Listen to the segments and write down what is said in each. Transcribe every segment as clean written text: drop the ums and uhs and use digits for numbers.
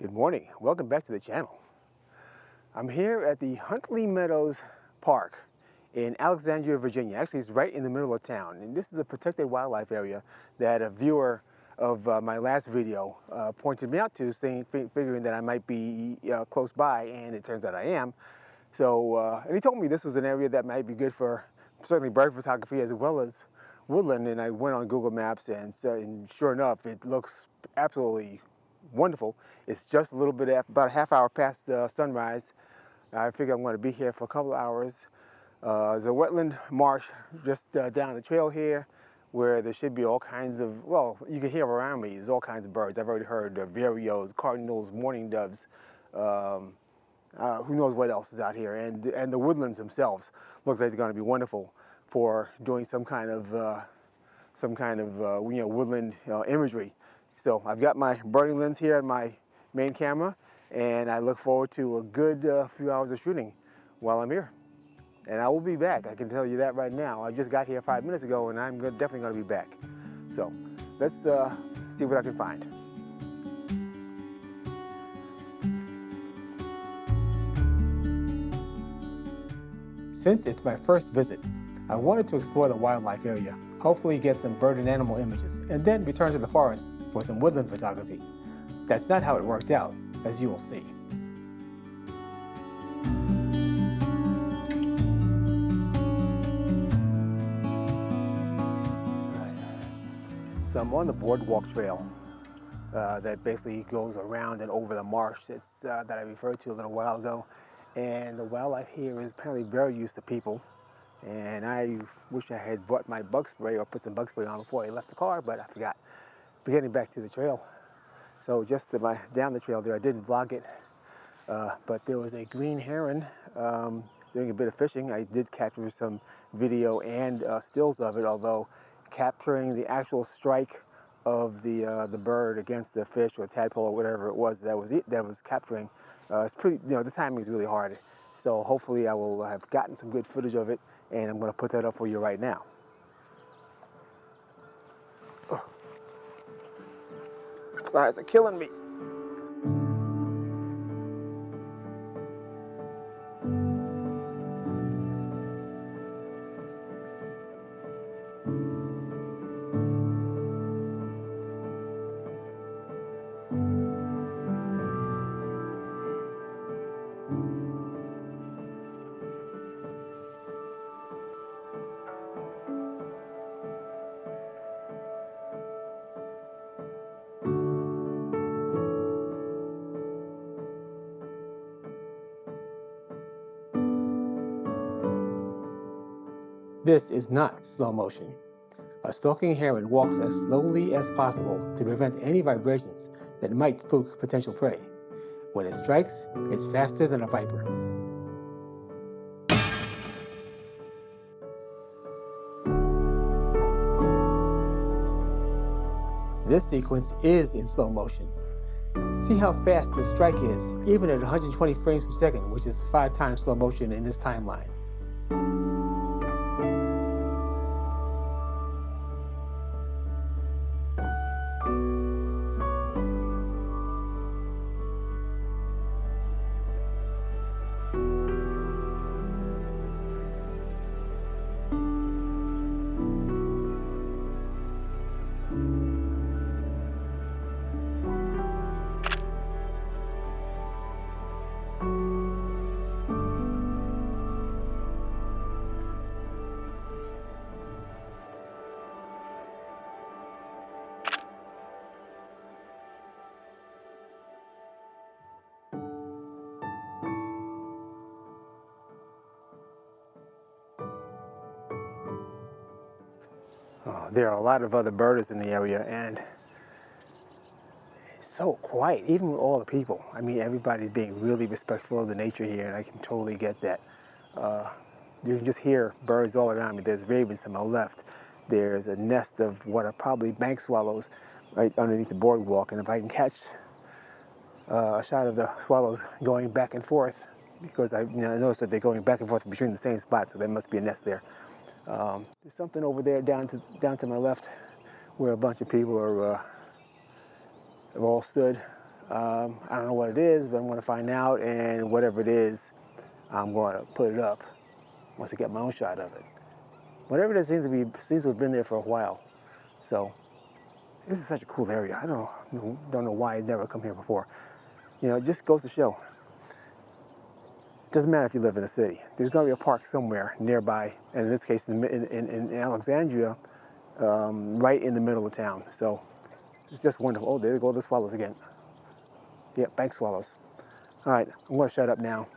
Good morning. Welcome back to the channel. I'm here at the Huntley Meadows Park in Alexandria, Virginia. Actually, it's right in the middle of town. And this is a protected wildlife area that a viewer of my last video pointed me out to, figuring that I might be close by, and it turns out I am. So, and he told me this was an area that might be good for certainly bird photography as well as woodland. And I went on Google Maps, and sure enough, it looks absolutely wonderful. It's just a little bit after, about a half hour past sunrise. I figure I'm going to be here for a couple of hours. There's a wetland marsh just down the trail here where there should be all kinds of, well, you can hear around me, there's all kinds of birds. I've already heard vireos, cardinals, mourning doves, who knows what else is out here. And the woodlands themselves look like they're going to be wonderful for doing some kind of woodland imagery. So I've got my birding lens here on my main camera, and I look forward to a good few hours of shooting while I'm here. And I will be back, I can tell you that right now. I just got here 5 minutes ago, and I'm definitely going to be back. So let's see what I can find. Since it's my first visit, I wanted to explore the wildlife area, hopefully get some bird and animal images, and then return to the forest for some woodland photography. That's not how it worked out, as you will see. So I'm on the boardwalk trail that basically goes around and over the marsh that I referred to a little while ago. And the wildlife here is apparently very used to people. And I wish I had brought my bug spray or put some bug spray on before I left the car, but I forgot. But getting back to the trail. So just down the trail there, I didn't vlog it, but there was a green heron doing a bit of fishing. I did capture some video and stills of it, although capturing the actual strike of the bird against the fish or tadpole or whatever it was that was capturing, it's pretty, the timing is really hard. So hopefully I will have gotten some good footage of it, and I'm going to put that up for you right now. Oh. Flies are killing me. This is not slow motion. A stalking heron walks as slowly as possible to prevent any vibrations that might spook potential prey. When it strikes, it's faster than a viper. This sequence is in slow motion. See how fast the strike is, even at 120 frames per second, which is 5 times slow motion in this timeline. There are a lot of other birders in the area, and it's so quiet, even with all the people. I mean, everybody's being really respectful of the nature here, and I can totally get that. You can just hear birds all around me. There's ravens to my left. There's a nest of what are probably bank swallows right underneath the boardwalk, and if I can catch a shot of the swallows going back and forth, because I noticed that they're going back and forth between the same spot, so there must be a nest there. There's something over there down to my left where a bunch of people have all stood. I don't know what it is, but I'm going to find out, and whatever it is, I'm going to put it up once I get my own shot of it. Whatever it is seems to have been there for a while. So this is such a cool area. I don't know why I'd never come here before. You know, it just goes to show. It doesn't matter if you live in a city. There's going to be a park somewhere nearby, and in this case in Alexandria, right in the middle of town. So it's just wonderful. Oh, there go the swallows again. Yep, bank swallows. All right, I'm going to shut up now,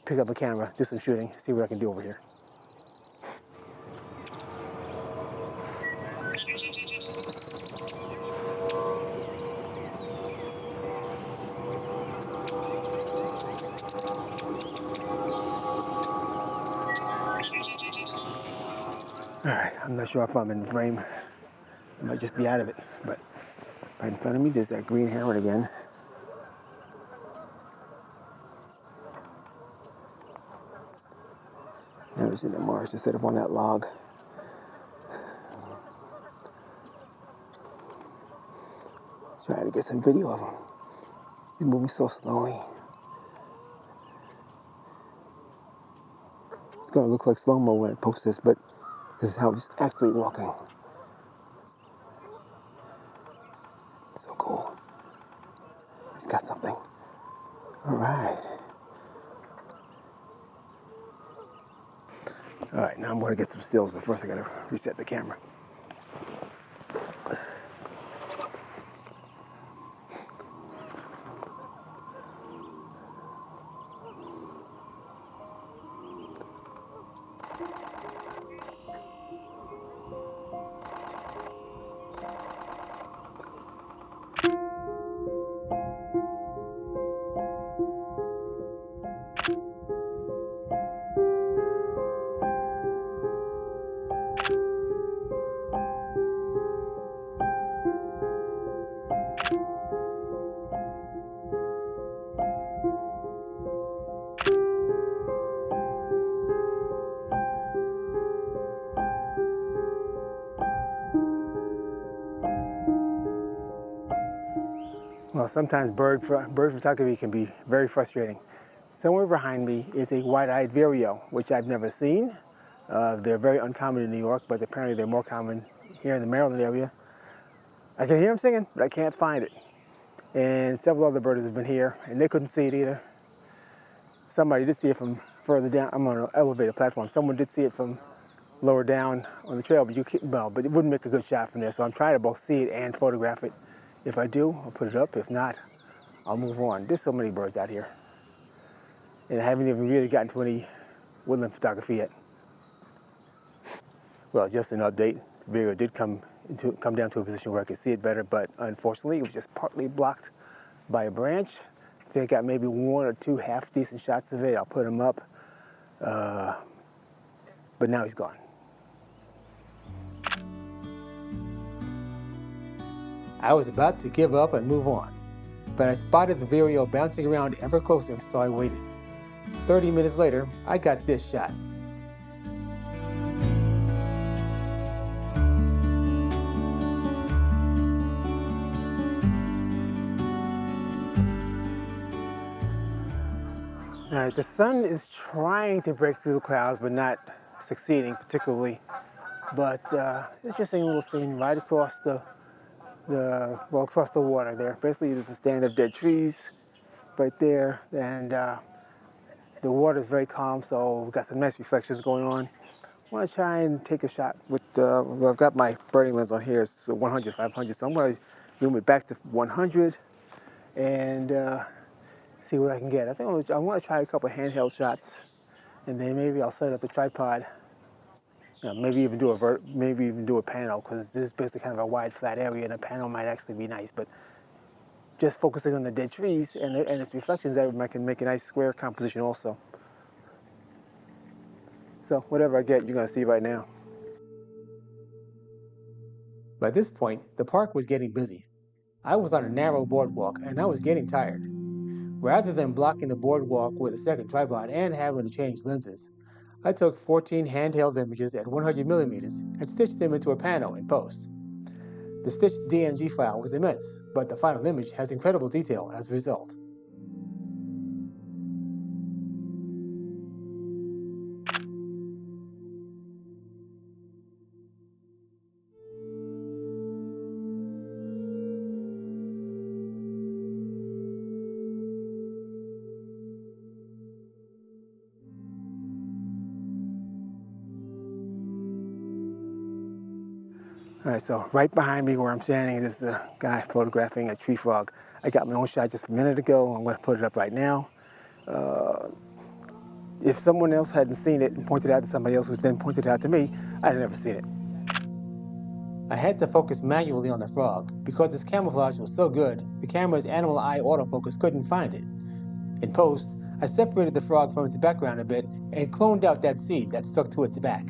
pick up a camera, do some shooting, see what I can do over here. All right, I'm not sure if I'm in the frame. I might just be out of it, but right in front of me, there's that green heron again. Now he's in the marsh instead of on that log. Trying to get some video of him. He's moving so slowly. It's gonna look like slow-mo when I post this, but this is how he's actually walking. So cool. He's got something. All right. All right, now I'm gonna get some stills, but first I gotta reset the camera. Well, sometimes bird photography can be very frustrating. Somewhere behind me is a white-eyed Vireo, which I've never seen. They're very uncommon in New York, but apparently they're more common here in the Maryland area. I can hear them singing, but I can't find it. And several other birds have been here, and they couldn't see it either. Somebody did see it from further down. I'm on an elevated platform. Someone did see it from lower down on the trail, but but it wouldn't make a good shot from there. So I'm trying to both see it and photograph it. If I do, I'll put it up. If not, I'll move on. There's so many birds out here, and I haven't even really gotten to any woodland photography yet. Well, just an update. Vireo did come down to a position where I could see it better, but unfortunately, it was just partly blocked by a branch. I think I got maybe one or two half-decent shots of it. I'll put him up, but now he's gone. I was about to give up and move on, but I spotted the Vireo bouncing around ever closer, so I waited. 30 minutes later, I got this shot. All right, the sun is trying to break through the clouds, but not succeeding particularly. But it's just a little scene right across across the water there. Basically, there's a stand of dead trees right there, and the water is very calm, so we've got some nice reflections going on. I want to try and take a shot with well, I've got my birding lens on here. It's 100, 500, so I'm going to zoom it back to 100 and see what I can get. I think I want to try a couple of handheld shots, and then maybe I'll set up the tripod. Maybe even do a panel, because this is basically kind of a wide, flat area, and a panel might actually be nice. But just focusing on the dead trees and its reflections, that can make a nice square composition also. So whatever I get, you're going to see right now. By this point, the park was getting busy. I was on a narrow boardwalk, and I was getting tired. Rather than blocking the boardwalk with a second tripod and having to change lenses, I took 14 handheld images at 100 millimeters and stitched them into a panel in post. The stitched DNG file was immense, but the final image has incredible detail as a result. All right, so right behind me where I'm standing, there's a guy photographing a tree frog. I got my own shot just a minute ago. I'm going to put it up right now. If someone else hadn't seen it and pointed it out to somebody else who then pointed it out to me, I'd have never seen it. I had to focus manually on the frog because its camouflage was so good, the camera's animal eye autofocus couldn't find it. In post, I separated the frog from its background a bit and cloned out that seed that stuck to its back.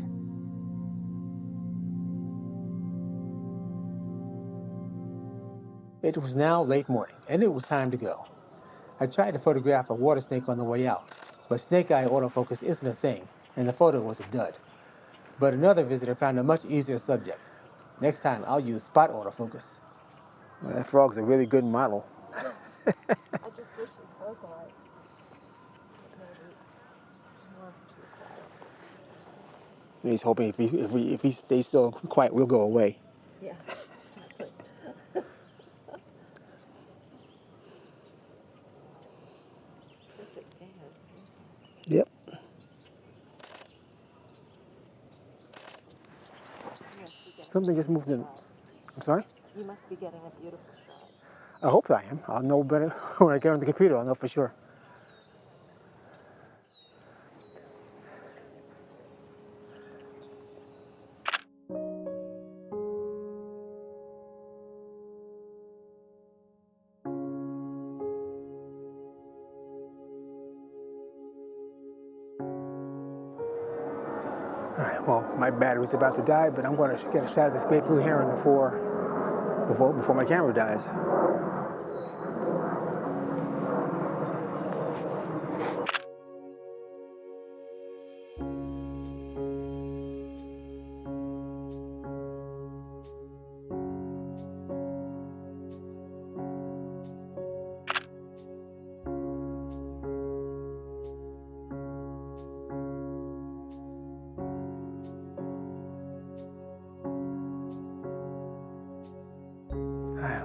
It was now late morning, and it was time to go. I tried to photograph a water snake on the way out, but snake eye autofocus isn't a thing, and the photo was a dud. But another visitor found a much easier subject. Next time, I'll use spot autofocus. Well, that frog's a really good model. I just wish he'd vocalize. Maybe he wants to be quiet. He's hoping if he stays still quiet, we'll go away. Yeah. Yep. Something just moved in. I'm sorry? You must be getting a beautiful shot. I hope I am. I'll know better when I get on the computer. I'll know for sure. All right, well, my battery's about to die, but I'm going to get a shot of this big blue heron before my camera dies.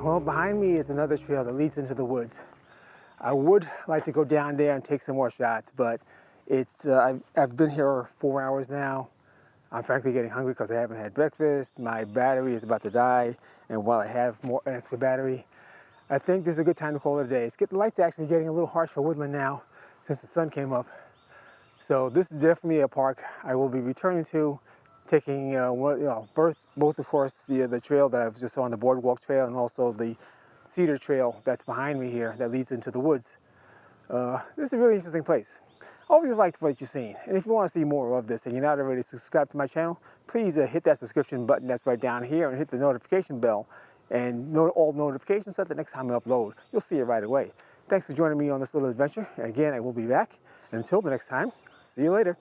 Well, behind me is another trail that leads into the woods. I would like to go down there and take some more shots, but it's I've been here 4 hours now. I'm frankly getting hungry because I haven't had breakfast. My battery is about to die, and while I have an extra battery, I think this is a good time to call it a day. The light's actually getting a little harsh for woodland now since the sun came up. So this is definitely a park I will be returning to, taking both of course the trail that I was just on, the boardwalk trail, and also the cedar trail that's behind me here that leads into the woods. This is a really interesting place. I hope you liked what you've seen, and if you want to see more of this and you're not already subscribed to my channel, please hit that subscription button that's right down here and hit the notification bell and all notifications so that the next time I upload, you'll see it right away. Thanks for joining me on this little adventure. Again, I will be back, and until the next time, see you later.